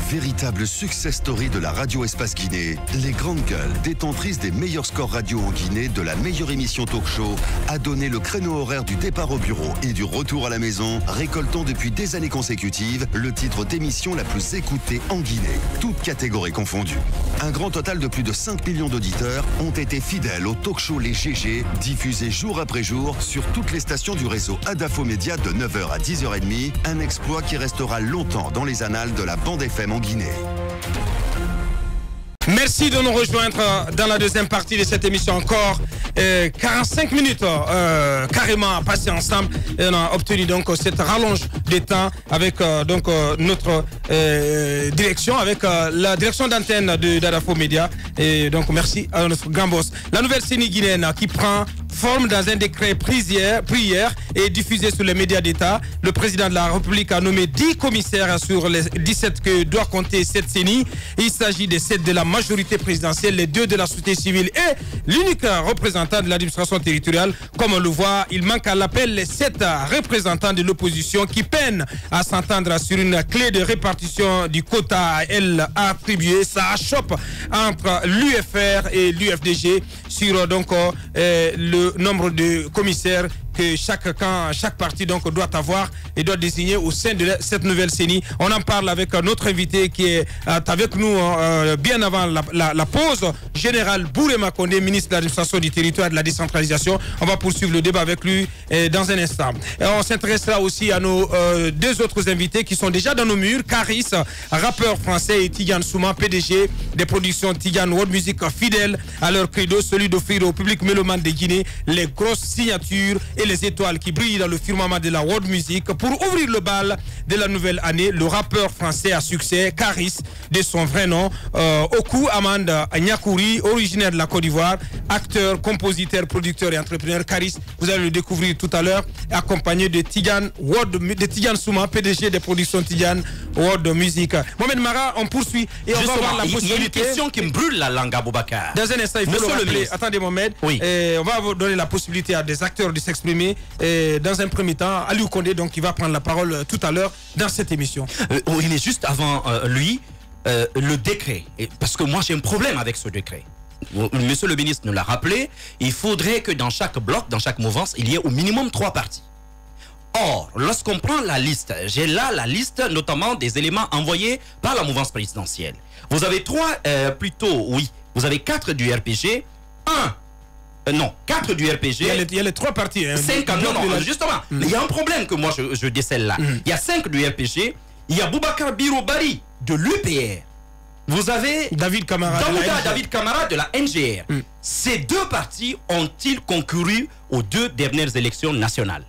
Véritable success story de la radio Espace Guinée, les grandes gueules, détentrices des meilleurs scores radio en Guinée, de la meilleure émission talk show, a donné le créneau horaire du départ au bureau et du retour à la maison, récoltant depuis des années consécutives le titre d'émission la plus écoutée en Guinée, toutes catégories confondues. Un grand total de plus de 5 millions d'auditeurs ont été fidèles au talk show Les GG, diffusé jour après jour sur toutes les stations du réseau Adafo Média de 9h à 10h30, un exploit qui restera longtemps dans les annales de la bande FM en Guinée. Merci de nous rejoindre dans la deuxième partie de cette émission. Encore 45 minutes carrément passées ensemble et on a obtenu donc cette rallonge des temps avec notre direction, avec la direction d'antenne de d'Adafo Média. Et donc merci à notre grand boss. La nouvelle CENI guinéenne qui prend forme dans un décret pris hier et diffusé sur les médias d'État. Le président de la République a nommé 10 commissaires sur les 17 que doit compter cette CENI. Il s'agit des 7 de la majorité présidentielle, les 2 de la société civile et l'unique représentant de l'administration territoriale. Comme on le voit, il manque à l'appel les 7 représentants de l'opposition qui peinent à s'entendre sur une clé de répartition du quota à elle attribué. Ça achoppe entre l'UFR et l'UFDG sur le nombre de commissaires que chaque parti donc doit avoir et doit désigner au sein de cette nouvelle CENI. On en parle avec notre invité qui est avec nous bien avant la pause, Général Bourema Condé, ministre de l'administration du territoire et de la décentralisation. On va poursuivre le débat avec lui dans un instant. Et on s'intéressera aussi à nos 2 autres invités qui sont déjà dans nos murs. Caris, rappeur français, et Tidiane Souma, PDG des productions Tidiane World Music, fidèle à leur credo, celui d'offrir au public mélomane de Guinée les grosses signatures et les étoiles qui brillent dans le firmament de la world music. Pour ouvrir le bal de la nouvelle année, le rappeur français à succès, Caris, de son vrai nom, Oku Amand Nyakouri, originaire de la Côte d'Ivoire, acteur, compositeur, producteur et entrepreneur. Caris, vous allez le découvrir tout à l'heure, accompagné de Tidiane Souma, PDG des productions Tidiane World Music. Mohamed Mara, on poursuit et on va voir la possibilité. Il y a une question qui me brûle la langue, Aboubacar. Dans un instant, il faut le rappeler. Attendez, Mohamed. Oui. On va vous donner la possibilité à des acteurs de s'exprimer. Dans un premier temps, Aliou Condé, donc, qui va prendre la parole tout à l'heure dans cette émission. Oui, mais juste avant lui, le décret. Parce que moi, j'ai un problème avec ce décret. Monsieur le ministre nous l'a rappelé, il faudrait que dans chaque bloc, dans chaque mouvance, il y ait au minimum 3 partis. Or, lorsqu'on prend la liste, j'ai là la liste notamment des éléments envoyés par la mouvance présidentielle. Vous avez 4 du RPG, 4 du RPG. Il y a les 3 partis. 5, justement. Mais il y a un problème que moi je décèle là. Il y a 5 du RPG, il y a Boubacar Birobari de l'UPR. Vous avez David Camara de la NGR. Ces 2 partis ont-ils concouru aux 2 dernières élections nationales?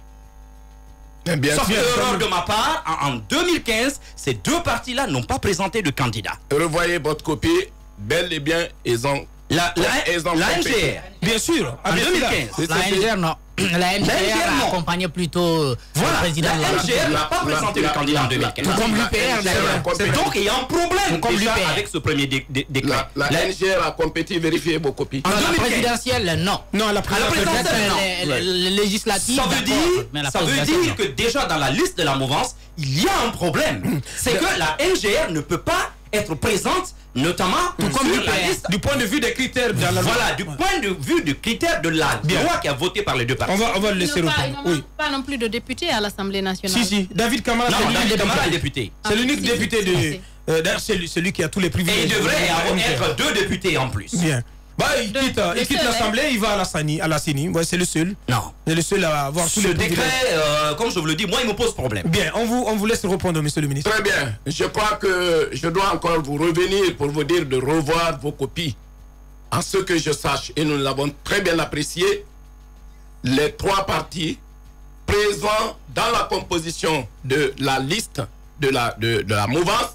Sauf erreur de ma part, en 2015, ces 2 partis-là n'ont pas présenté de candidat. Revoyez votre copie, bel et bien, ils ont... La NGR, bien sûr, en 2015. La NGR, non. La NGR a accompagné plutôt le président. La NGR n'a pas présenté le candidat en 2015. Comme l'UPR d'ailleurs. Donc il y a un problème déjà avec ce premier décret. La NGR a compétit, vérifiez vos copies. En la présidentielle, non. Non, la présidentielle, non. Législative, ça veut dire que déjà dans la liste de la mouvance, il y a un problème. C'est que la NGR ne peut pas être présente, notamment sur la liste. Du point de vue des critères de la loi. Voilà, du point de vue du critère de la loi qui a voté par les 2 partis. On va le laisser répondre. Il n'y a pas non plus de député à l'Assemblée nationale. Si, David Camara, est député. C'est l'unique député de... D'ailleurs, c'est celui qui a tous les privilèges. Et il devrait être 2 députés en plus. Bien. Il quitte l'Assemblée, il va à la CENI. C'est le seul. Non. C'est le seul à avoir tous les privilèges. Ce décret, comme je vous le dis, moi, il me pose problème. Bien, on vous laisse répondre, monsieur le ministre. Très bien. Je crois que je dois encore vous revenir pour vous dire de revoir vos copies. En ce que je sache, et nous l'avons très bien apprécié, les 3 partis présents dans la composition de la liste de la mouvance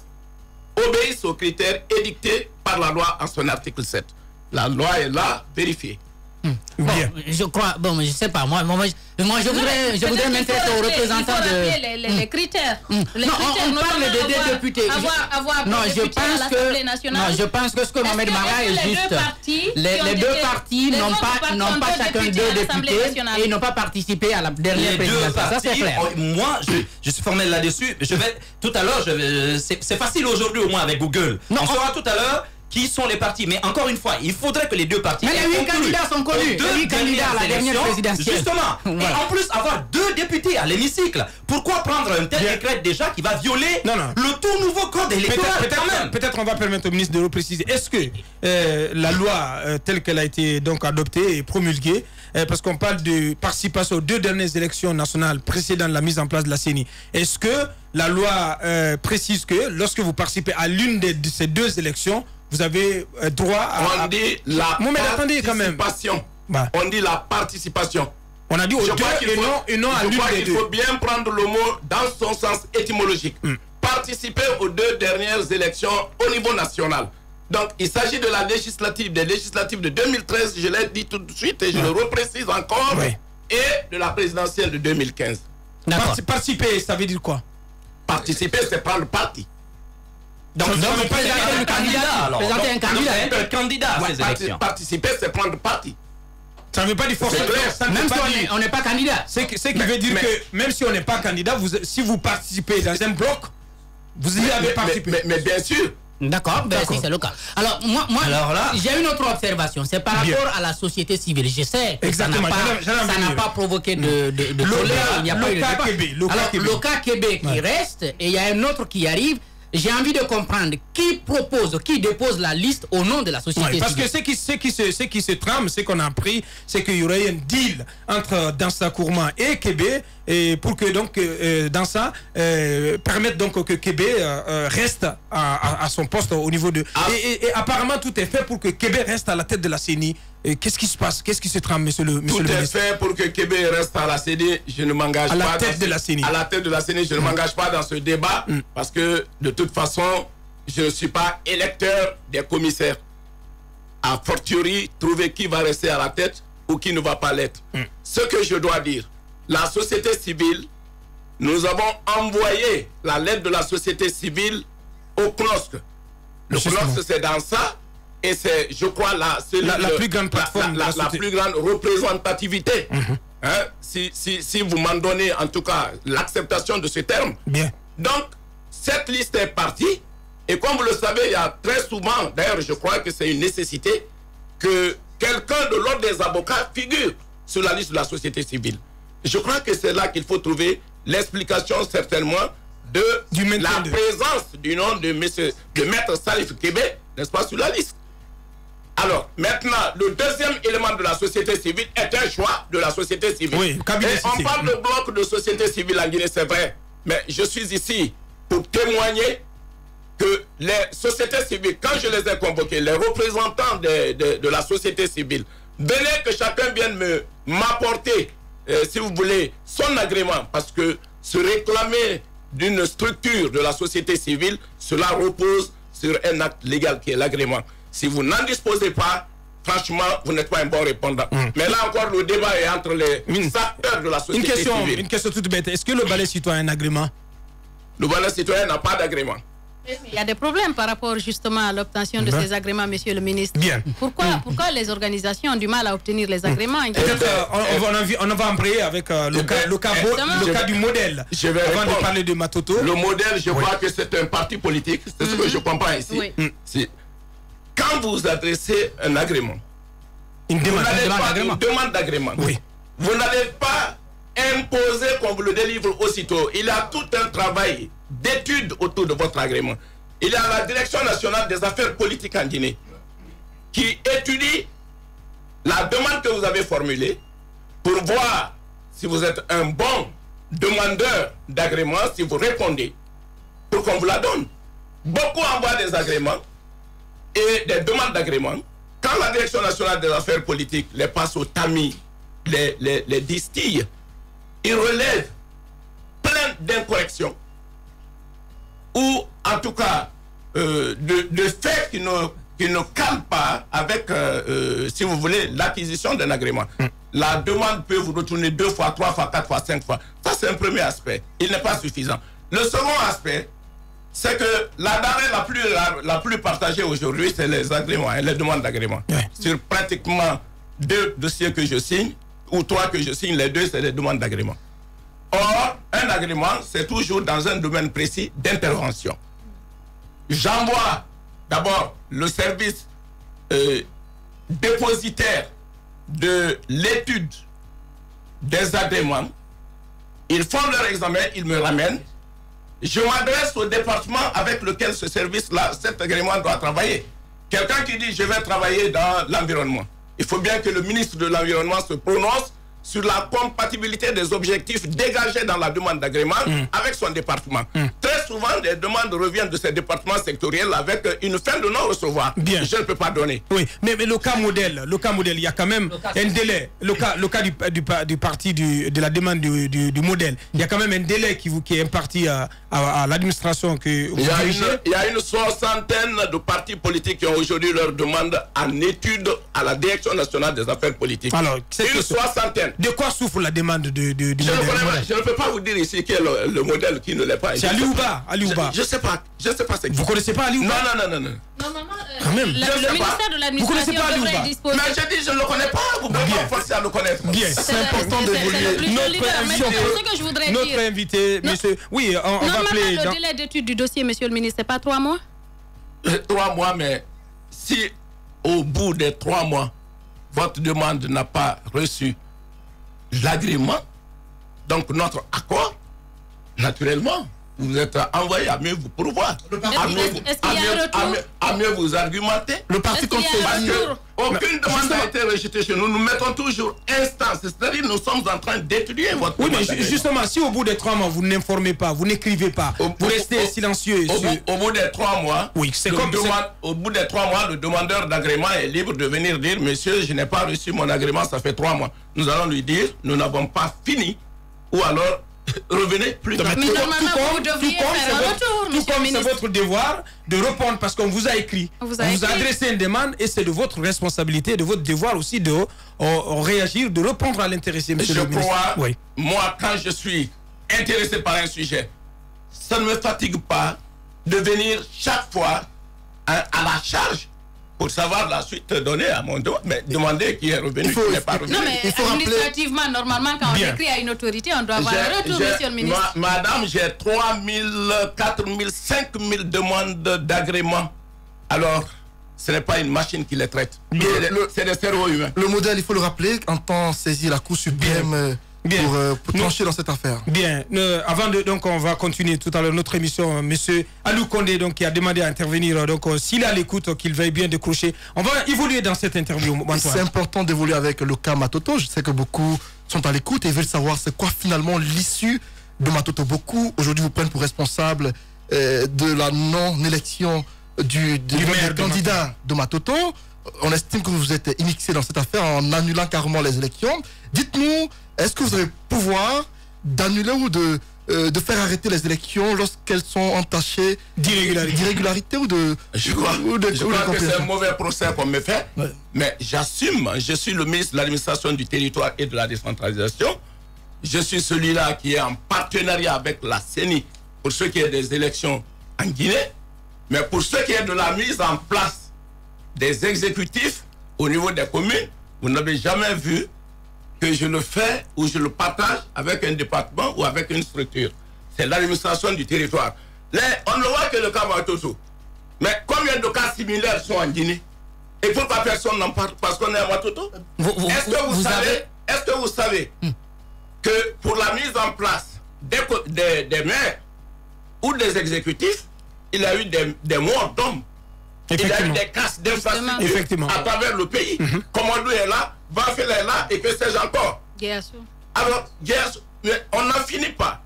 obéissent aux critères édictés par la loi en son article 7. La loi est là, vérifiée. Bien. Je crois, bon, je sais pas, moi je voudrais m'intéresser aux représentants de... les critères. Les Non, critères, on parle des députés. Non, je pense que ce que Mohamed Mara est juste. Les deux partis n'ont pas chacun deux députés et ils n'ont pas participé à la dernière présidentielle. Ça, c'est clair. Moi, je suis formel là-dessus. Tout à l'heure, c'est facile aujourd'hui au moins avec Google. On saura tout à l'heure qui sont les partis. Mais encore une fois, il faudrait que les deux partis... Mais les 8 candidats sont connus. Les 8 candidats à la dernière présidentielle. Justement. Voilà. Et en plus, avoir 2 députés à l'hémicycle. Pourquoi prendre un tel décret déjà qui va violer le tout nouveau code électoral Peut-être on va permettre au ministre de le préciser. Est-ce que la loi telle qu'elle a été donc adoptée et promulguée, parce qu'on parle de participation aux 2 dernières élections nationales précédant la mise en place de la CENI, est-ce que la loi précise que lorsque vous participez à l'une de ces 2 élections, vous avez droit à... On dit la participation. Bah. On dit la participation. On a dit aux 2 et non à l'une des 2. Il faut bien prendre le mot dans son sens étymologique. Participer aux 2 dernières élections au niveau national. Donc, il s'agit de la législative, des législatives de 2013, je l'ai dit tout de suite et je le reprécise encore, et de la présidentielle de 2015. Participer, ça veut dire quoi? Participer, c'est prendre parti. Donc présenter un candidat. Présenter un candidat. Un candidat à ces élections. Participer, c'est prendre parti. Ça ne veut pas dire forcément. Même si on n'est pas candidat. Ce qui veut dire que même si on n'est pas candidat, si vous participez dans un bloc, vous y avez participé. Mais bien sûr. D'accord, si c'est le cas. Alors, moi j'ai une autre observation. C'est par rapport à la société civile. Je sais que ça n'a pas provoqué de colère. Il n'y a pas eu de débat. Alors, le cas Québec qui reste, et il y a un autre qui arrive. J'ai envie de comprendre qui dépose la liste au nom de la société civile. Parce que ce qui se trame, ce qu'on a appris, c'est qu'il y aurait un deal entre Dansa Kourma et Québec, et pour que donc Dansa permette donc que Québec reste à son poste au niveau de... Et apparemment tout est fait pour que Québec reste à la tête de la CENI. Qu'est-ce qui se passe? Qu'est-ce qui se trame, monsieur le ministre? Tout est fait pour que Québec reste à la CENI. Je ne m'engage pas à la tête de la CENI. À la tête de la CENI, je ne m'engage pas dans ce débat parce que de toute façon, je ne suis pas électeur des commissaires. A fortiori, trouver qui va rester à la tête ou qui ne va pas l'être. Ce que je dois dire, la société civile, nous avons envoyé la lettre de la société civile au CNOSC. Le CNOSC, c'est dans ça. Et c'est, je crois, la plus grande plateforme, la plus grande représentativité. Si vous m'en donnez, en tout cas, l'acceptation de ce terme. Bien. Donc, cette liste est partie. Et comme vous le savez, il y a très souvent, d'ailleurs, je crois que c'est une nécessité, que quelqu'un de l'ordre des avocats figure sur la liste de la société civile. Je crois que c'est là qu'il faut trouver l'explication, certainement, de la présence du nom de Maître Salif Québec, n'est-ce pas, sur la liste. Alors, maintenant, le deuxième élément de la société civile est un choix de la société civile. Oui, et on parle de bloc de société civile en Guinée, c'est vrai. Mais je suis ici pour témoigner que les sociétés civiles, quand je les ai convoqués, les représentants de la société civile, venez que chacun vienne m'apporter, si vous voulez, son agrément. Parce que se réclamer d'une structure de la société civile, cela repose sur un acte légal qui est l'agrément. Si vous n'en disposez pas, franchement, vous n'êtes pas un bon répondant. Mais là encore, le débat est entre les acteurs de la société civile. Une question toute bête. Est-ce que le balai citoyen a un agrément? Le balai citoyen n'a pas d'agrément. Il y a des problèmes par rapport justement à l'obtention de ces agréments, monsieur le ministre. Bien. Pourquoi les organisations ont du mal à obtenir les agréments? On va embrayer avec le cas du modèle. Avant de parler de Matoto. Le modèle, je crois que c'est un parti politique. C'est ce que je comprends ici. Quand vous adressez un agrément, une demande d'agrément, vous n'allez pas imposer qu'on vous le délivre aussitôt. Il y a tout un travail d'étude autour de votre agrément. Il y a la Direction nationale des affaires politiques en Guinée qui étudie la demande que vous avez formulée pour voir si vous êtes un bon demandeur d'agrément, si vous répondez, pour qu'on vous la donne. Beaucoup envoient des agréments et des demandes d'agrément. Quand la Direction nationale des affaires politiques les passe au tamis, les distille, ils relèvent plein d'incorrections ou en tout cas de faits qui ne qui ne cale pas avec, si vous voulez, l'acquisition d'un agrément. La demande peut vous retourner 2 fois, 3 fois, 4 fois, 5 fois. Ça, c'est un premier aspect. Il n'est pas suffisant. Le second aspect, c'est que la denrée la plus partagée aujourd'hui, c'est les agréments, les demandes d'agrément. Sur pratiquement 2 dossiers que je signe, ou 3 que je signe, les 2, c'est les demandes d'agrément. Or, un agrément, c'est toujours dans un domaine précis d'intervention. J'envoie d'abord le service dépositaire de l'étude des agréments. Ils font leur examen, ils me ramènent. Je m'adresse au département avec lequel ce service-là, cet agrément doit travailler. Quelqu'un qui dit « je vais travailler dans l'environnement ». Il faut bien que le ministre de l'Environnement se prononce sur la compatibilité des objectifs dégagés dans la demande d'agrément avec son département. Très souvent, les demandes reviennent de ces départements sectoriels avec une fin de non-recevoir. Je ne peux pas donner. Oui, mais le cas modèle, il y a quand même un délai. Le cas du parti de la demande du modèle, il y a quand même un délai qui est imparti à l'administration que vous dirigez. Il y a une soixantaine de partis politiques qui ont aujourd'hui leur demande en étude à la Direction nationale des affaires politiques. Alors, une soixantaine. De quoi souffre la demande du modèle? Je ne peux pas vous dire ici qui est le modèle qui ne l'est pas. C'est Aliouba. Je ne sais pas. Vous ne connaissez pas Aliouba? Non. Normalement, quand même. le ministère de l'administration devrait disposer. Mais je dis, je ne le connais pas. Vous pouvez pas forcer à le connaître. Bien. C'est important d'évoluer. Notre invité, monsieur. Oui, on va appeler. Normalement, le délai d'étude du dossier, monsieur le ministre, c'est pas 3 mois? 3 mois, mais si au bout des 3 mois, votre demande n'a pas reçu l'agrément, donc notre accord, naturellement, vous êtes envoyé à mieux vous pourvoir, à mieux vous argumenter. Le parti aucune demande n'a été rejetée chez nous. Nous mettons toujours instance, c'est-à-dire nous sommes en train d'étudier votre demande. Oui, mais justement, si au bout des 3 mois, vous n'informez pas, vous n'écrivez pas, vous restez silencieux. Au bout des 3 mois, oui, c'est comme au bout des 3 mois, le demandeur d'agrément est libre de venir dire, monsieur, je n'ai pas reçu mon agrément, ça fait 3 mois. Nous allons lui dire, nous n'avons pas fini, ou alors revenez plus tard. Mais normalement, vous devriez faire un retour, tout comme c'est votre devoir de répondre parce qu'on vous a écrit. On vous a adressé une demande et c'est de votre responsabilité, de votre devoir aussi de réagir, de répondre à l'intéressé, monsieur le ministre. Je crois, moi, quand je suis intéressé par un sujet, ça ne me fatigue pas de venir chaque fois à la charge pour savoir la suite donnée à mon doigt, mais demander qui est revenu, qui n'est pas revenu. Non, mais administrativement, normalement, quand on écrit à une autorité, on doit avoir un retour, monsieur le ministre. Madame, j'ai 3 000, 4 000, 5 000 demandes d'agrément. Alors, ce n'est pas une machine qui les traite. C'est des cerveaux humains. Le modèle, il faut le rappeler, entend saisir la Cour suprême pour trancher dans cette affaire. Bien. Avant de, donc, on va continuer tout à l'heure notre émission. Monsieur Alou Condé, donc, qui a demandé à intervenir. Donc, s'il est à l'écoute, qu'il veuille bien décrocher. On va évoluer dans cette interview. C'est important d'évoluer avec le cas Matoto. Je sais que beaucoup sont à l'écoute et veulent savoir c'est quoi finalement l'issue de Matoto. Beaucoup aujourd'hui vous prennent pour responsable de la non-élection du candidat de Matoto. On estime que vous êtes immixé dans cette affaire en annulant carrément les élections. Dites-nous, est-ce que vous avez le pouvoir d'annuler ou de faire arrêter les élections lorsqu'elles sont entachées d'irrégularité ou de... Je crois que c'est un mauvais procès qu'on me fait, mais j'assume, je suis le ministre de l'administration du territoire et de la décentralisation. Je suis celui-là qui est en partenariat avec la CENI pour ce qui est des élections en Guinée, mais pour ce qui est de la mise en place des exécutifs au niveau des communes, vous n'avez jamais vu que je le fais ou je le partage avec un département ou avec une structure. C'est l'administration du territoire. On ne voit que le cas Matoto. Mais combien de cas similaires sont en Guinée? Et pourquoi personne n'en parle? Parce qu'on est à Matoto? Est-ce que vous savez que pour la mise en place des maires ou des exécutifs, il y a eu des morts d'hommes? Il y a eu des casses d'infrastructures à travers le pays. Commando est là, Bafel est là, et que sais-je encore. Alors, mais on n'en finit pas.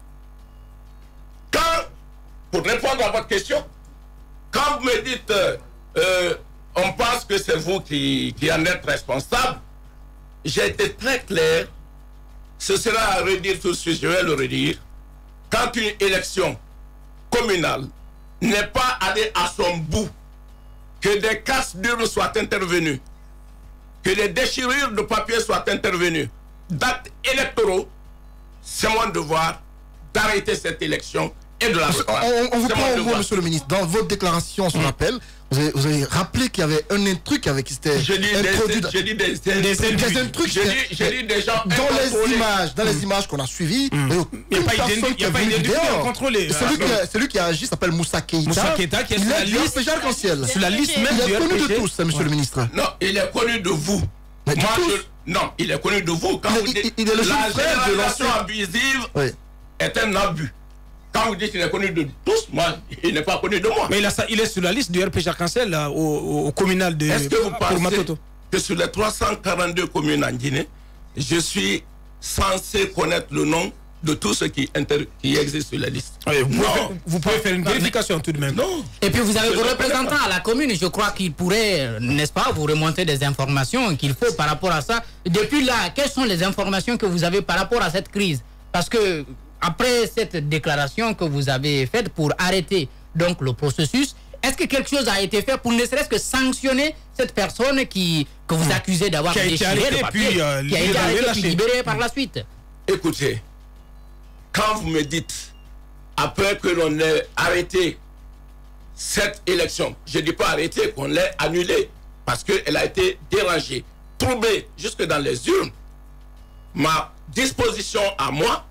Pour répondre à votre question, quand vous me dites on pense que c'est vous qui en êtes responsable, j'ai été très clair. Ce sera à redire tout de suite, je vais le redire. Quand une élection communale n'est pas allée à son bout, que des casses d'urnes soient intervenues, que des déchirures de papier soient intervenues, d'actes électoraux, c'est mon devoir d'arrêter cette élection et de la reprendre. On vous prend en gros, monsieur le ministre. Dans votre déclaration sur l'appel, vous avez rappelé qu'il y avait un truc avec qui c'était introduit. J'ai dit des trucs. J'ai dit des gens dans les images qu'on a suivies. Il n'y a pas d'identité contrôlée. Celui qui a agi s'appelle Moussa Keïta. Moussa Keïta qui est sur la liste arc-en-ciel. Sur la liste même du RPG. Il est connu de tous, monsieur le ministre. Non, il est connu de vous. Non, il est connu de vous. Quand vous dites la généralisation abusive est un abus. Quand vous dites qu'il est connu de tous, moi, il n'est pas connu de moi. Mais il est sur la liste du RPG Arc-en-Ciel au communal de Est-ce que vous pensez que sur les 342 communes en Guinée, je suis censé connaître le nom de tous ceux qui existent sur la liste? Vous pouvez faire une vérification tout de même. Non. Et puis vous avez vos représentants à la commune, je crois qu'ils pourraient, n'est-ce pas, vous remonter des informations qu'il faut par rapport à ça. Depuis là, quelles sont les informations que vous avez par rapport à cette crise? Parce que après cette déclaration que vous avez faite pour arrêter donc le processus, est-ce que quelque chose a été fait pour ne serait-ce que sanctionner cette personne que vous accusez d'avoir déchiré le papier, qui a été arrêtée puis libérée par la suite? Écoutez, quand vous me dites, après que l'on ait arrêté cette élection, je ne dis pas arrêté, qu'on l'ait annulée, parce qu'elle a été dérangée, troublée jusque dans les urnes, ma disposition à moi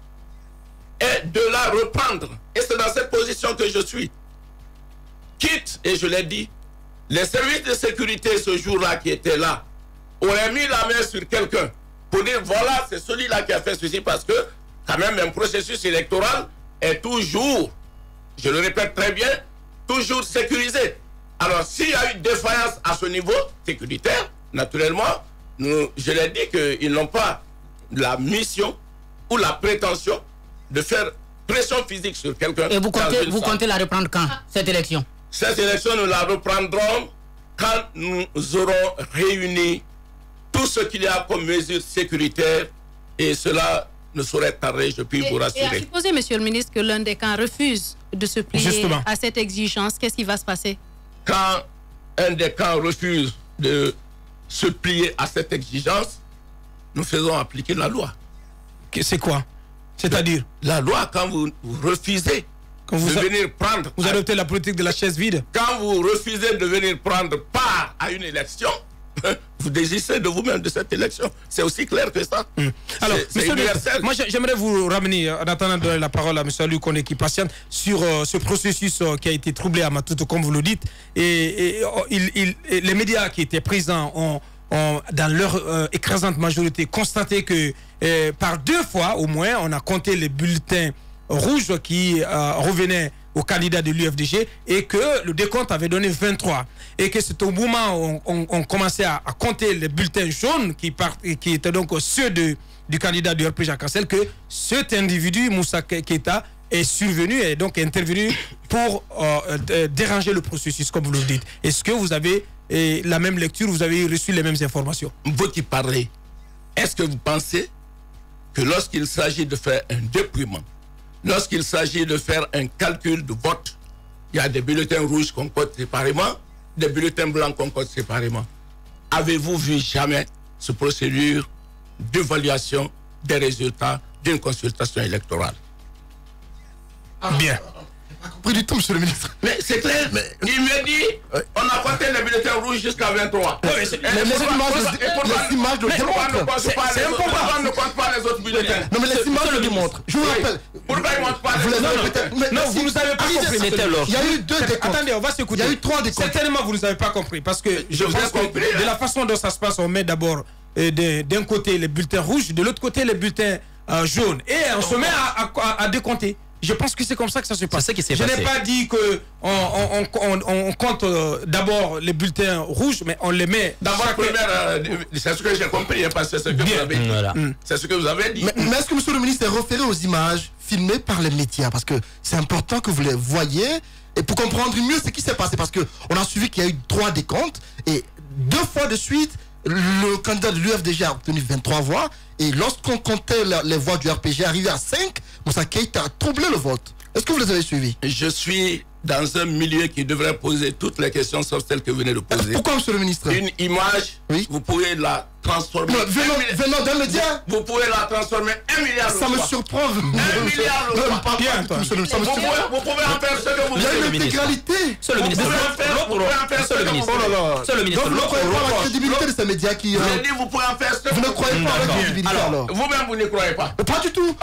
est de la reprendre. Et c'est dans cette position que je suis. Quitte, et je l'ai dit, les services de sécurité ce jour-là qui étaient là auraient mis la main sur quelqu'un pour dire voilà, c'est celui-là qui a fait ceci, parce que quand même un processus électoral est toujours, je le répète très bien, toujours sécurisé. Alors s'il y a eu défaillance à ce niveau sécuritaire, naturellement, je l'ai dit qu'ils n'ont pas la mission ou la prétention de faire pression physique sur quelqu'un. Et vous comptez la reprendre quand, cette élection? Cette élection, nous la reprendrons quand nous aurons réuni tout ce qu'il y a comme mesures sécuritaires, et cela ne saurait tarder, je puis vous rassurer. Et à supposer, monsieur le ministre, que l'un des camps refuse de se plier à cette exigence, qu'est-ce qui va se passer? Quand un des camps refuse de se plier à cette exigence, nous faisons appliquer la loi. C'est quoi? C'est-à-dire la loi, quand vous refusez de venir prendre... Vous adoptez la politique de la chaise vide? Quand vous refusez de venir prendre part à une élection, vous désistez de vous-même de cette élection. C'est aussi clair que ça. Alors, monsieur universel. Moi, j'aimerais vous ramener, en attendant de donner la parole à monsieur Luc Koné qui patiente, sur ce processus qui a été troublé à Maputo, comme vous le dites. Et les médias qui étaient présents ont dans leur écrasante majorité, constaté que par 2 fois au moins, on a compté les bulletins rouges qui revenaient aux candidats de l'UFDG, et que le décompte avait donné 23. Et que c'est au moment où on commençait à compter les bulletins jaunes qui étaient donc ceux du candidat du RPG Arc-en-Ciel, que cet individu, Moussa Keïta, est survenu et donc intervenu pour déranger le processus, comme vous le dites. Est-ce que vous avez la même lecture, vous avez reçu les mêmes informations? Vous qui parlez, est-ce que vous pensez que lorsqu'il s'agit de faire un dépouillement, lorsqu'il s'agit de faire un calcul de vote, il y a des bulletins rouges qu'on compte séparément, des bulletins blancs qu'on compte séparément? Avez-vous vu jamais ce procédure d'évaluation des résultats d'une consultation électorale? Bien. Pas du tout, monsieur le ministre. Mais c'est clair. Mais il me dit, on a compté les bulletins rouges jusqu'à 23. Mais les images le démontrent. C'est important. Pourquoi ne compte pas les autres bulletins? Non, mais les images le démontrent. Je vous rappelle. Pourquoi ils ne montrent pas les autres? Non, vous ne nous avez pas compris. Il y a eu 2 décomptes. Attendez, on va s'écouter. Il y a eu 3 décomptes. Certainement, vous ne nous avez pas compris. Parce que je pense que de la façon dont ça se passe, on met d'abord d'un côté les bulletins rouges, de l'autre côté les bulletins jaunes. Et on se met à décompter. Je pense que c'est comme ça que ça se passe. Je n'ai pas dit que on compte d'abord les bulletins rouges, mais on les met. D'abord, c'est ce que j'ai compris, parce que c'est ce que vous avez dit. Voilà. C'est ce que vous avez dit. Mais est-ce que monsieur le ministre est référé aux images filmées par les médias? Parce que c'est important que vous les voyez, et pour comprendre mieux ce qui s'est passé. Parce qu'on a suivi qu'il y a eu 3 décomptes, et 2 fois de suite, le candidat de l'UFDG a obtenu 23 voix, et lorsqu'on comptait les voix du RPG arrivé à 5, Moussa Keïta a troublé le vote. Est-ce que vous les avez suivis? Je suis dans un milieu qui devrait poser toutes les questions sauf celles que vous venez de poser. Pourquoi, monsieur le ministre? Une image, oui, vous pouvez la transformer. Venant d'un média, vous pouvez la transformer 1 milliard. Ça me surprend. 1 milliard. Vous pouvez en faire ce que vous voulez. Il y a une intégralité. C'est le ministre. Vous pouvez en faire ce que vous voulez. C'est le ministre. Vous ne croyez pas à la crédibilité de ces médias qui... J'ai dit, vous pouvez en faire ce que vous ne croyez pas à la crédibilité alors? Vous-même, vous ne croyez pas. Pas du tout.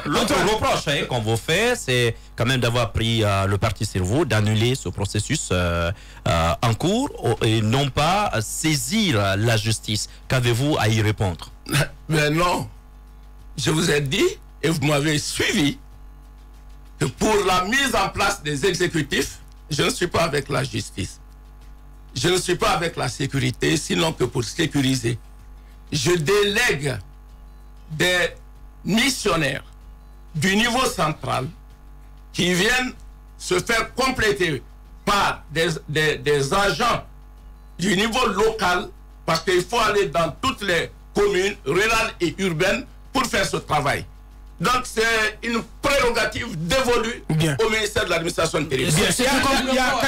L'autre reproche qu'on vous fait, c'est quand même d'avoir pris le parti sur vous, d'annuler ce processus en cours et non pas saisir la justice. Qu'avez-vous à y répondre? Mais non, je vous ai dit et vous m'avez suivi que pour la mise en place des exécutifs, je ne suis pas avec la justice. Je ne suis pas avec la sécurité, sinon que pour sécuriser. Je délègue des missionnaires du niveau central qui viennent se faire compléter par des agents du niveau local, parce qu'il faut aller dans toutes les communes rurales et urbaines pour faire ce travail. Donc c'est une prérogative dévolue au ministère de l'administration territoriale. Il y a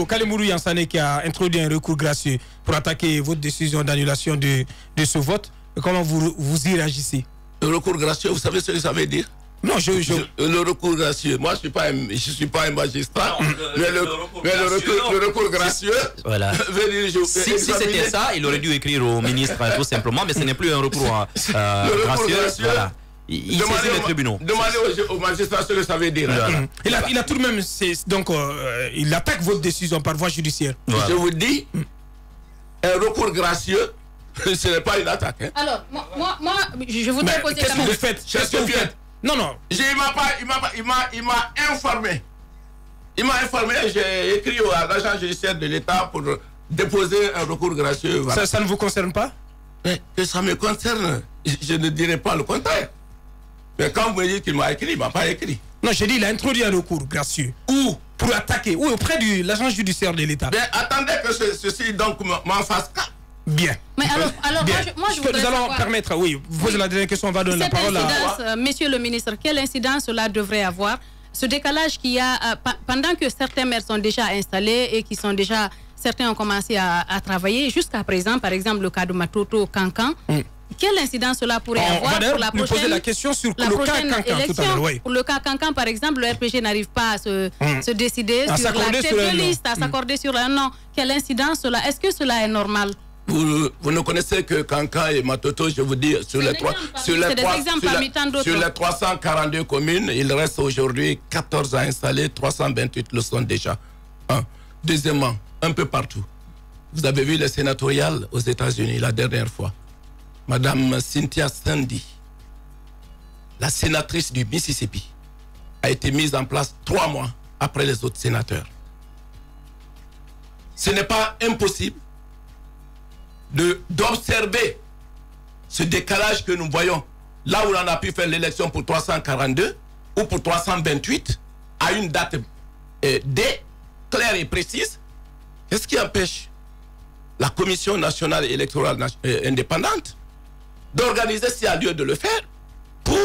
Kalimoudou Yansane qui a introduit un recours gracieux pour attaquer votre décision d'annulation de ce vote. Comment vous y réagissez? Le recours gracieux, vous savez ce que ça veut dire? Non, le recours gracieux. Moi, je ne suis pas un magistrat. Mais le recours gracieux. Voilà. Si c'était ça, il aurait dû écrire au ministre tout simplement, mais ce n'est plus un recours gracieux. Voilà. Il saisit les tribunaux. Demandez aux magistrats ce que ça veut dire. Voilà. Il a tout de même. Donc, il attaque votre décision par voie judiciaire. Voilà. Je vous dis, un recours gracieux, ce n'est pas une attaque. Hein. Alors, moi, je voudrais poser qu'est-ce que vous faites? Qu'est-ce que vous faites? Non. Il m'a informé. Il m'a informé, j'ai écrit à l'agent judiciaire de l'État pour déposer un recours gracieux. Voilà. Ça ne vous concerne pas? Mais que ça me concerne, je ne dirai pas le contraire. Mais quand vous me dites qu'il m'a écrit, il ne m'a pas écrit. Non, j'ai dit il a introduit un recours gracieux. Où? Pour attaquer. Où? Auprès de l'agent judiciaire de l'État. Mais attendez que ceci donc m'en fasse cas. Bien. Mais alors bien. moi, je voudrais nous allons savoir, permettre, oui, vous posez la dernière question, on va donner la parole à... Monsieur le ministre, quelle incidence cela devrait avoir? Ce décalage qu'il y a, pendant que certains maires sont déjà installés et qui sont déjà, certains ont commencé à travailler, jusqu'à présent, par exemple, le cas de Matoto Kankan, quelle incidence cela pourrait avoir pour la prochaine, poser la question sur le cas Kankan tout à l'heure, oui. Pour le cas Kankan, par exemple, le RPG n'arrive pas à se décider sur la tête de liste, à s'accorder sur un nom. Quelle incidence cela? Est-ce que cela est normal? Vous ne connaissez que Kankan et Matoto, je vous dis, sur les 342 communes, il reste aujourd'hui 14 à installer, 328 le sont déjà. Deuxièmement, un peu partout. Vous avez vu les sénatoriales aux États-Unis la dernière fois. Madame Cynthia Sandy, la sénatrice du Mississippi, a été mise en place 3 mois après les autres sénateurs. Ce n'est pas impossible d'observer ce décalage que nous voyons là où on a pu faire l'élection pour 342 ou pour 328 à une date claire et précise. Qu'est-ce qui empêche la Commission nationale électorale indépendante d'organiser s'il y a lieu de le faire pour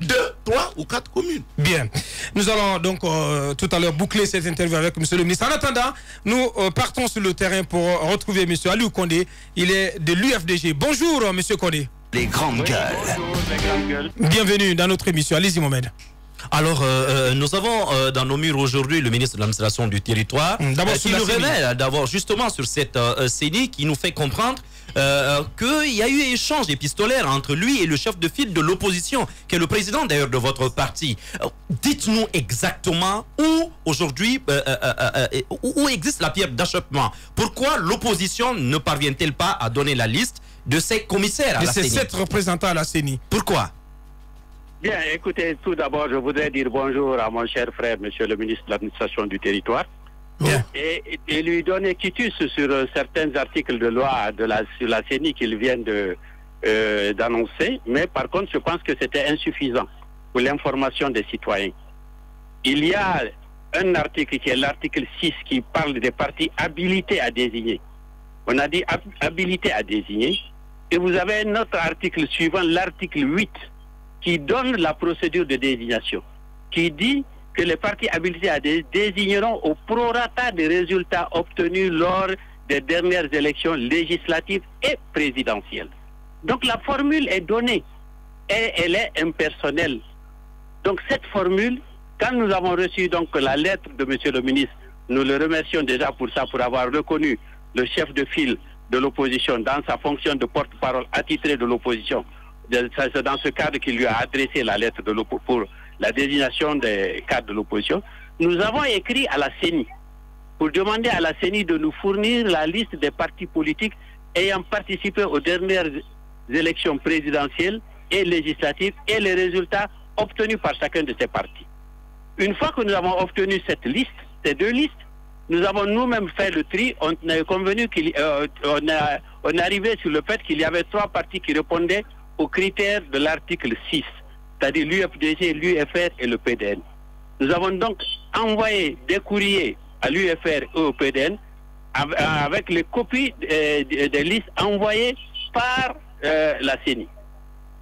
2, 3 ou 4 communes? Bien. Nous allons donc tout à l'heure boucler cette interview avec M. le ministre. En attendant, nous partons sur le terrain pour retrouver M. Aliou Condé. Il est de l'UFDG. Bonjour, M. Condé. Les grandes gueules. Bonjour, les grandes gueules. Bienvenue dans notre émission. Allez-y, Mohamed. Alors, nous avons dans nos murs aujourd'hui le ministre de l'administration du territoire qui nous révèle d'abord justement sur cette CENI qui nous fait comprendre qu'il y a eu échange épistolaire entre lui et le chef de file de l'opposition, qui est le président d'ailleurs de votre parti. Dites-nous exactement où aujourd'hui, où existe la pierre d'achoppement. Pourquoi l'opposition ne parvient-elle pas à donner la liste de ses commissaires à la CENI? De ces 7 représentants à la CENI. Pourquoi? Bien, écoutez, tout d'abord, je voudrais dire bonjour à mon cher frère, monsieur le ministre de l'administration du territoire. Bien. Et lui donner quitus sur certains articles de loi sur la CENI qu'il vient d'annoncer. Mais par contre, je pense que c'était insuffisant pour l'information des citoyens. Il y a un article qui est l'article 6 qui parle des partis habilités à désigner. On a dit habilités à désigner. Et vous avez un autre article suivant, l'article 8, qui donne la procédure de désignation, qui dit que les partis habilités à désigneront au prorata des résultats obtenus lors des dernières élections législatives et présidentielles. Donc la formule est donnée et elle est impersonnelle. Donc cette formule, quand nous avons reçu donc la lettre de M. le ministre, nous le remercions déjà pour ça, pour avoir reconnu le chef de file de l'opposition dans sa fonction de porte-parole attitré de l'opposition. C'est dans ce cadre qu'il lui a adressé la lettre pour la désignation des cadres de l'opposition. Nous avons écrit à la CENI pour demander à la CENI de nous fournir la liste des partis politiques ayant participé aux dernières élections présidentielles et législatives et les résultats obtenus par chacun de ces partis. Une fois que nous avons obtenu cette liste, ces deux listes, nous avons nous-mêmes fait le tri. On a convenu on est arrivé sur le fait qu'il y avait 3 partis qui répondaient aux critères de l'article 6, c'est-à-dire l'UFDG, l'UFR et le PDN. Nous avons donc envoyé des courriers à l'UFR et au PDN avec les copies des listes envoyées par la CENI.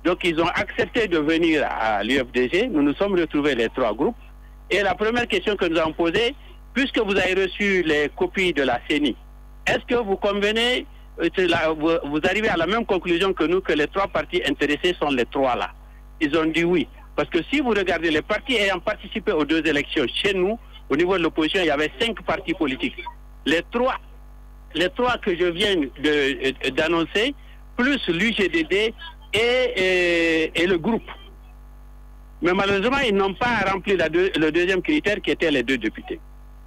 Donc ils ont accepté de venir à l'UFDG. Nous nous sommes retrouvés les 3 groupes. Et la première question que nous avons posée, puisque vous avez reçu les copies de la CENI, est-ce que vous convenez, vous arrivez à la même conclusion que nous, que les 3 partis intéressés sont les 3 là? Ils ont dit oui. Parce que si vous regardez les partis ayant participé aux 2 élections chez nous, au niveau de l'opposition, il y avait 5 partis politiques. Les 3 que je viens d'annoncer, plus l'UGDD et le groupe. Mais malheureusement, ils n'ont pas rempli le deuxième critère qui était les 2 députés.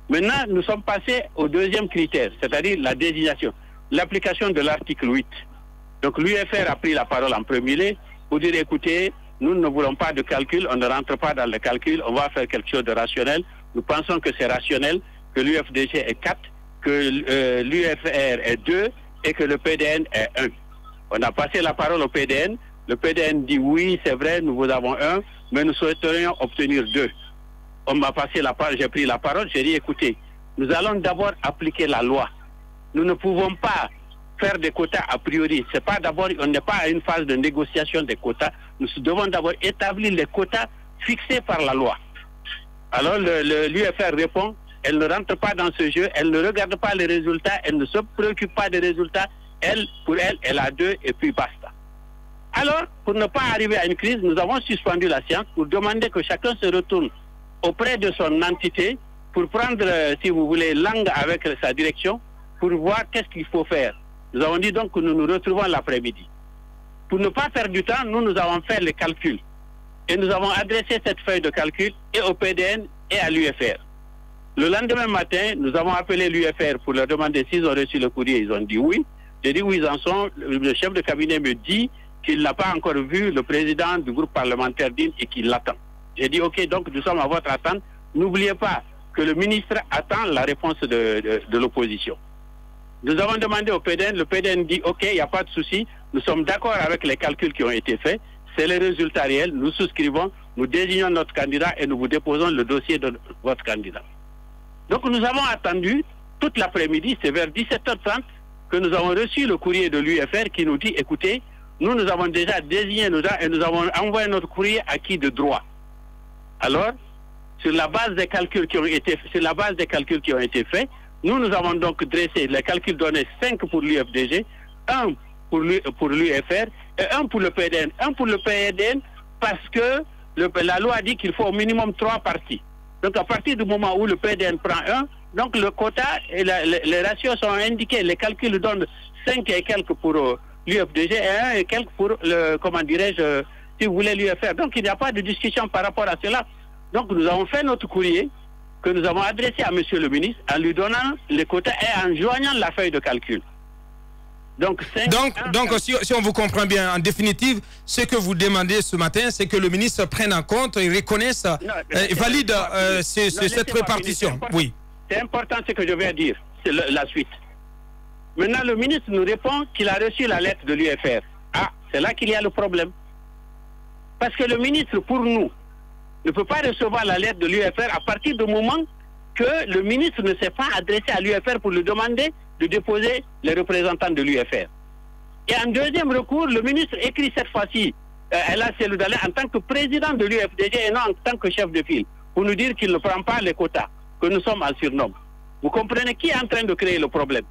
Maintenant, nous sommes passés au deuxième critère, c'est-à-dire la désignation, l'application de l'article 8. Donc l'UFR a pris la parole en premier lieu pour dire, écoutez, nous ne voulons pas de calcul, on ne rentre pas dans le calcul, on va faire quelque chose de rationnel. Nous pensons que c'est rationnel, que l'UFDG est 4, que l'UFR est 2 et que le PDN est 1. On a passé la parole au PDN. Le PDN dit oui, c'est vrai, nous vous avons 1, mais nous souhaiterions obtenir 2. On m'a passé la parole, j'ai pris la parole, j'ai dit écoutez, nous allons d'abord appliquer la loi. Nous ne pouvons pas faire des quotas a priori. C'est pas d'abord, on n'est pas à une phase de négociation des quotas. Nous devons d'abord établir les quotas fixés par la loi. Alors l'UFR répond, elle ne rentre pas dans ce jeu, elle ne regarde pas les résultats, elle ne se préoccupe pas des résultats. Elle, pour elle, elle a 2 et puis basta. Alors, pour ne pas arriver à une crise, nous avons suspendu la séance pour demander que chacun se retourne auprès de son entité pour prendre, si vous voulez, langue avec sa direction pour voir qu'est-ce qu'il faut faire. Nous avons dit donc que nous nous retrouvons l'après-midi. Pour ne pas perdre du temps, nous avons fait les calculs. Et nous avons adressé cette feuille de calcul et au PDN et à l'UFR. Le lendemain matin, nous avons appelé l'UFR pour leur demander s'ils ont reçu le courrier. Ils ont dit oui. J'ai dit où ils en sont. Le chef de cabinet me dit qu'il n'a pas encore vu le président du groupe parlementaire DIN et qu'il l'attend. J'ai dit ok, donc nous sommes à votre attente. N'oubliez pas que le ministre attend la réponse de l'opposition. Nous avons demandé au PDN, le PDN dit ok, il n'y a pas de souci, nous sommes d'accord avec les calculs qui ont été faits, c'est les résultats réels, nous souscrivons, nous désignons notre candidat et nous vous déposons le dossier de votre candidat. Donc nous avons attendu toute l'après-midi, c'est vers 17h30 que nous avons reçu le courrier de l'UFR qui nous dit écoutez, nous avons déjà désigné nos gens et nous avons envoyé notre courrier acquis de droit. Alors, sur la base des calculs qui ont été faits, nous avons donc dressé les calculs donnés 5 pour l'UFDG, 1 pour l'UFR et 1 pour le PDN. 1 pour le PDN parce que la loi dit qu'il faut au minimum 3 partis. Donc à partir du moment où le PDN prend 1, donc le quota et les ratios sont indiqués. Les calculs donnent 5 et quelques pour l'UFDG et 1 et quelques pour le, comment dirais-je, si vous voulez l'UFR. Donc il n'y a pas de discussion par rapport à cela. Donc nous avons fait notre courrier que nous avons adressé à monsieur le ministre en lui donnant les quotas et en joignant la feuille de calcul. Donc si on vous comprend bien, en définitive, ce que vous demandez ce matin, c'est que le ministre prenne en compte et reconnaisse et valide cette répartition. Oui. C'est important ce que je vais dire, c'est la suite. Maintenant, le ministre nous répond qu'il a reçu la lettre de l'UFR. Ah, c'est là qu'il y a le problème. Parce que le ministre, pour nous, ne peut pas recevoir la lettre de l'UFR à partir du moment que le ministre ne s'est pas adressé à l'UFR pour lui demander de déposer les représentants de l'UFR. Et en deuxième recours, le ministre écrit cette fois-ci, Ella Seloudalé, en tant que président de l'UFDG et non en tant que chef de file, pour nous dire qu'il ne prend pas les quotas, que nous sommes en surnombre. Vous comprenez qui est en train de créer le problème?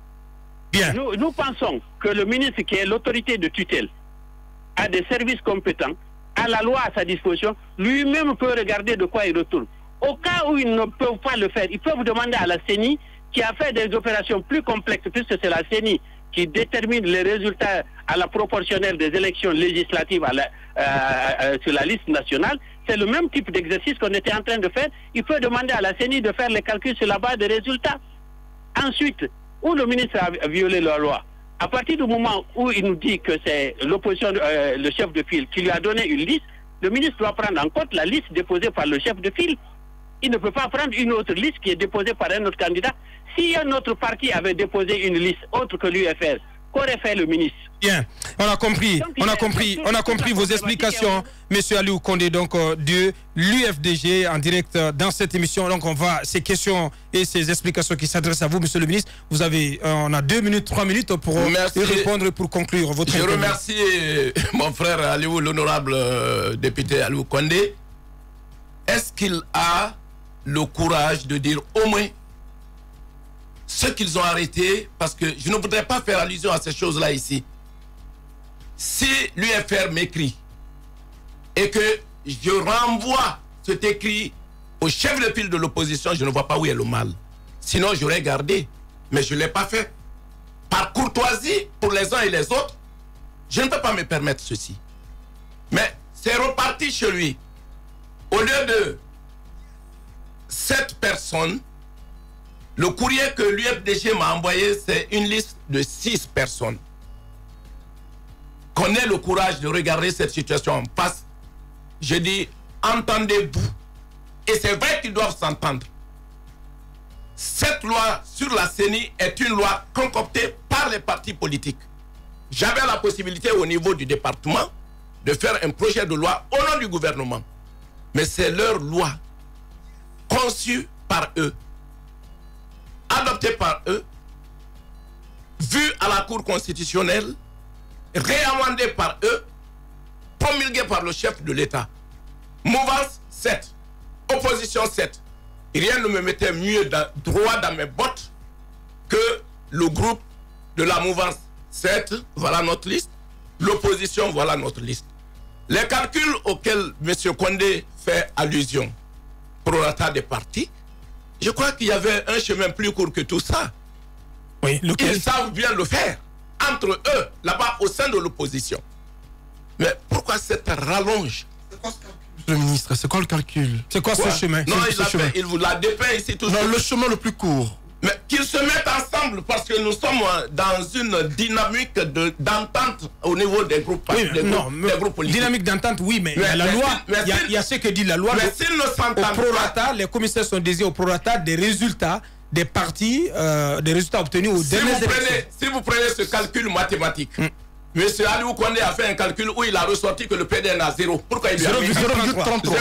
Bien. Nous pensons que le ministre, qui est l'autorité de tutelle, a des services compétents, a la loi à sa disposition, lui-même peut regarder de quoi il retourne. Au cas où ils ne peuvent pas le faire, ils peuvent demander à la CENI, qui a fait des opérations plus complexes, puisque c'est la CENI qui détermine les résultats à la proportionnelle des élections législatives sur la liste nationale. C'est le même type d'exercice qu'on était en train de faire. Il peut demander à la CENI de faire les calculs sur la base des résultats. Ensuite, où le ministre a violé la loi, à partir du moment où il nous dit que c'est l'opposition, le chef de file, qui lui a donné une liste, le ministre doit prendre en compte la liste déposée par le chef de file. Il ne peut pas prendre une autre liste qui est déposée par un autre candidat. Si un autre parti avait déposé une liste autre que l'UFR, qu'aurait fait le ministre? Bien, on a compris, on a compris vos explications, Monsieur Aliou Condé, donc de l'UFDG en direct dans cette émission. Donc on va, ces questions et ces explications qui s'adressent à vous, Monsieur le ministre, vous avez, on a 2 minutes, 3 minutes pour y répondre et pour conclure votre interview. Je remercie mon frère Aliou, l'honorable député Aliou Condé. Est-ce qu'il a le courage de dire au moins ce qu'ils ont arrêté, parce que je ne voudrais pas faire allusion à ces choses-là ici. Si l'UFR m'écrit et que je renvoie cet écrit au chef de file de l'opposition, je ne vois pas où est le mal. Sinon, j'aurais gardé, mais je ne l'ai pas fait. Par courtoisie pour les uns et les autres, je ne peux pas me permettre ceci. Mais c'est reparti chez lui. Au lieu de 7 personnes, le courrier que l'UFDG m'a envoyé, c'est une liste de 6 personnes. Qu'on ait le courage de regarder cette situation en face. Je dis, entendez-vous. Et c'est vrai qu'ils doivent s'entendre. Cette loi sur la CENI est une loi concoctée par les partis politiques. J'avais la possibilité au niveau du département de faire un projet de loi au nom du gouvernement. Mais c'est leur loi, conçue par eux, adoptée par eux, vue à la Cour constitutionnelle, réamendée par eux, promulguée par le chef de l'État. Mouvance 7, opposition 7. Rien ne me mettait mieux droit dans mes bottes que le groupe de la mouvance 7, voilà notre liste, l'opposition, voilà notre liste. Les calculs auxquels M. Condé fait allusion, prorata des partis, je crois qu'il y avait un chemin plus court que tout ça. Oui, ils savent bien le faire, entre eux, là-bas, au sein de l'opposition. Mais pourquoi cette rallonge? Le ministre, c'est quoi le calcul? C'est quoi ce chemin? Non, il vous l'a dépeint ici tout. Non, le chemin le plus court. Mais qu'ils se mettent ensemble, parce que nous sommes dans une dynamique d'entente au niveau des groupes, oui, des groupes politiques. Dynamique d'entente, oui, mais la loi, il y a ce que dit la loi. Mais s'ils ne s'entendent pas, les commissaires sont désignés au prorata des résultats des partis, des résultats obtenus aux dernières élections. Si vous prenez ce calcul mathématique, M. Aliou Condé a fait un calcul où il a ressorti que le PDN a 0. Pourquoi il lui a mis 0,33.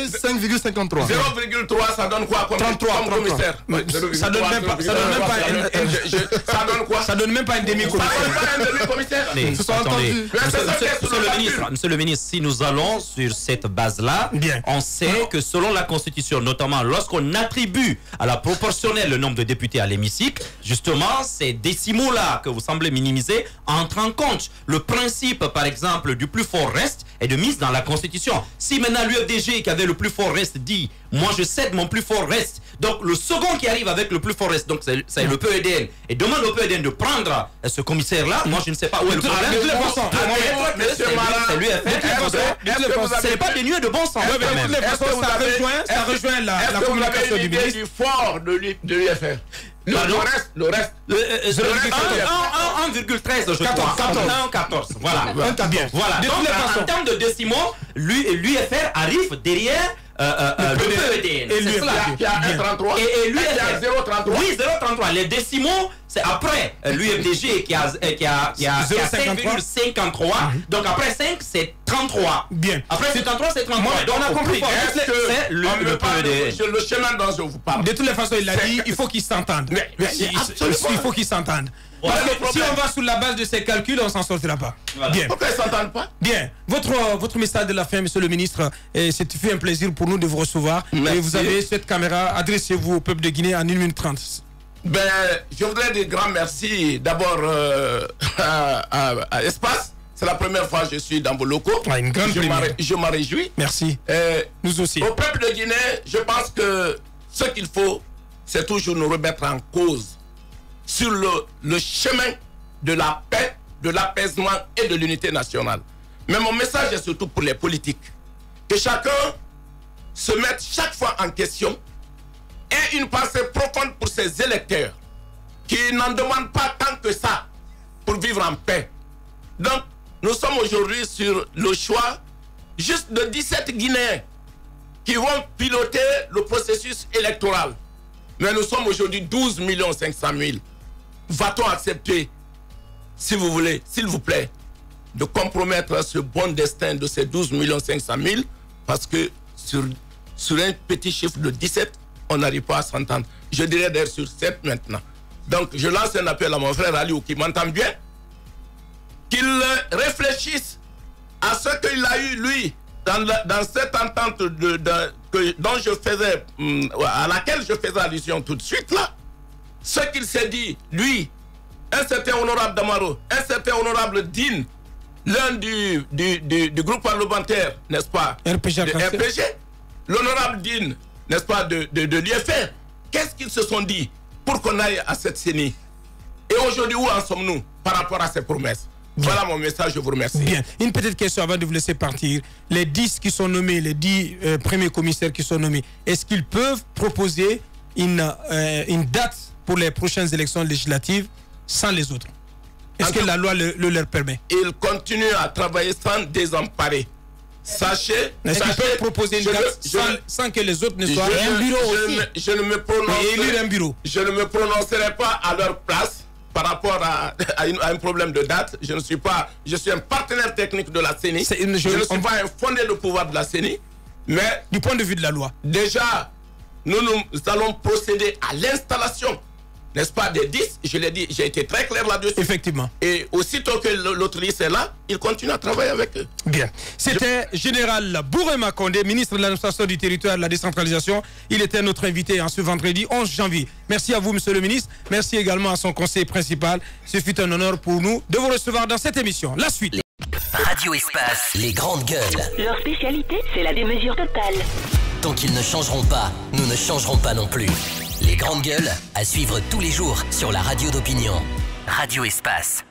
5,53. 0,3, ça donne quoi comme 33 commissaire? Ça donne même pas. Ça donne quoi? Ça donne même pas un demi-commissaire. Monsieur le ministre, si nous allons sur cette base-là, on sait que selon la Constitution, notamment lorsqu'on attribue à la proportionnelle le nombre de députés à l'hémicycle, justement, ces décimaux-là que vous semblez minimiser entre en compte. Le principe, par exemple, du plus fort reste est de mise dans la Constitution. Si maintenant l'UFDG qui avait le plus fort reste dit « moi je cède mon plus fort reste », donc le second qui arrive avec le plus fort reste, donc c'est le PEDN, et demande au PEDN de prendre ce commissaire-là, moi je ne sais pas où est le problème. Ce n'est pas dénué de bon sens. Ça rejoint la communication du ministre. Du fort de l'UFR. Le reste. 1,13 je crois. 14. Voilà. Donc en termes de décimaux, l'UFR arrive derrière le PEDN. Et l'UFR qui a 1,33. Et l'UFR 0,33. Oui, 0,33. 7,33. Les décimaux, c'est après l'UFDG qui a 5,53. Donc après 5, c'est 33. Bien. Après c'est 33, c'est 33. Donc on a compris. C'est le chemin dont je vous parle. De toutes les façons, il l'a dit, il faut qu'ils s'entendent. Il faut qu'ils s'entendent. Si on va sur la base de ces calculs, on ne s'en sortira pas. Voilà. Bien. Pourquoi ils ne s'entendent pas? Bien. Votre message de la fin, monsieur le ministre, c'est fait un plaisir pour nous de vous recevoir. Merci. Et vous avez cette caméra, adressez-vous au peuple de Guinée en 1 minute 30. Ben, je voudrais dire grand merci d'abord à Espace. C'est la première fois que je suis dans vos locaux. Ah, une grande je m'en réjouis. Merci. Nous aussi. Au peuple de Guinée, je pense que ce qu'il faut, c'est toujours nous remettre en cause sur le chemin de la paix, de l'apaisement et de l'unité nationale. Mais mon message est surtout pour les politiques. Que chacun se mette chaque fois en question et une pensée profonde pour ses électeurs qui n'en demandent pas tant que ça pour vivre en paix. Donc, nous sommes aujourd'hui sur le choix juste de 17 Guinéens qui vont piloter le processus électoral. Mais nous sommes aujourd'hui 12 500 000. Va-t-on accepter, si vous voulez, s'il vous plaît, de compromettre ce bon destin de ces 12 500 000 parce que sur un petit chiffre de 17, on n'arrive pas à s'entendre. Je dirais d'ailleurs sur 7 maintenant. Donc je lance un appel à mon frère Aliou qui m'entend bien, qu'il réfléchisse à ce qu'il a eu, lui, dans cette entente dont je faisais, à laquelle je faisais allusion tout de suite là. Ce qu'il s'est dit, lui, un certain honorable Damaro, un certain honorable Din, l'un du groupe parlementaire, n'est-ce pas, RPG, l'honorable Din, n'est-ce pas, de l'IFR, qu'est-ce qu'ils se sont dit pour qu'on aille à cette CENI? Et aujourd'hui, où en sommes-nous par rapport à ces promesses? Bien. Voilà mon message, je vous remercie. Bien. Une petite question avant de vous laisser partir. Les 10 qui sont nommés, les 10 premiers commissaires qui sont nommés, est-ce qu'ils peuvent proposer une date pour les prochaines élections législatives sans les autres? Est-ce que la loi le leur permet? Ils continuent à travailler sans désemparer. Sachez, est-ce qu'ils peuvent proposer une date sans que les autres ne soient un bureau aussi? Je ne me prononcerai pas à leur place par rapport à un problème de date. Je suis un partenaire technique de la CENI. Je ne suis pas un fondé de pouvoir de la CENI, mais du point de vue de la loi, déjà, nous allons procéder à l'installation, n'est-ce pas, des 10. Je l'ai dit, j'ai été très clair là-dessus. Effectivement. Et aussitôt que l'autre liste est là, il continue à travailler avec eux. Bien. C'était Général Bourema Condé, ministre de l'administration du territoire et de la décentralisation. Il était notre invité en ce vendredi 11 janvier. Merci à vous, monsieur le ministre. Merci également à son conseiller principal. Ce fut un honneur pour nous de vous recevoir dans cette émission. La suite. Radio Espace, les grandes gueules. Leur spécialité, c'est la démesure totale. Tant qu'ils ne changeront pas, nous ne changerons pas non plus. Les grandes gueules, à suivre tous les jours sur la radio d'opinion. Radio Espace.